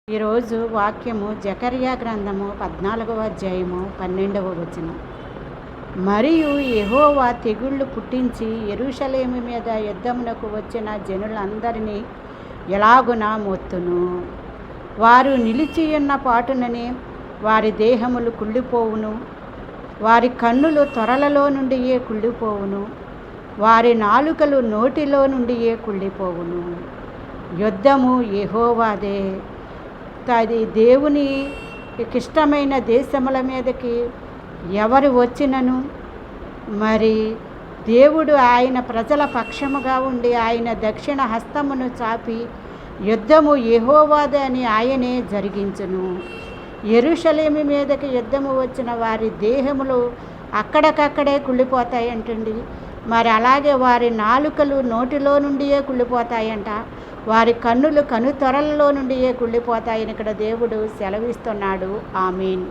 ఈరోజు వాక్యము జకర్యా గ్రంథము 14వ అధ్యాయము 12వ వచనం. మరియు యెహోవా తెగుళ్ళు పుట్టించి యెరూషలేము మీద యుద్ధమునకు వచ్చిన జనులందరినీ ఎలాగున మొత్తును. వారు నిలిచియున్న పాటుననే వారి దేహములు కుళ్ళిపోవును, వారి కన్నులు తొరలలో నుండియే కుళ్ళిపోవును, వారి నాలుకలు నోటిలో నుండియే కుళ్ళిపోవును. యుద్ధము యెహోవాదే. అది దేవుని ఇష్టమైన దేశముల మీదకి ఎవరు వచ్చినను మరి దేవుడు ఆయన ప్రజల పక్షముగా ఉండి ఆయన దక్షిణ హస్తమును చాపి యుద్ధము యెహోవాదే అని ఆయనే జరిగించును. యెరూషలేము మీదకి యుద్ధము వచ్చిన వారి దేహములు అక్కడికక్కడే కుళ్ళిపోతాయంటండి. మరి అలాగే వారి నాలుకలు నోటిలో నుండియే కుళ్ళిపోతాయంట, వారి కన్నులు కనుతొరలలో నుండియే కుళ్ళిపోతాయని ఇక్కడ దేవుడు సెలవిస్తున్నాడు. ఆమేన్.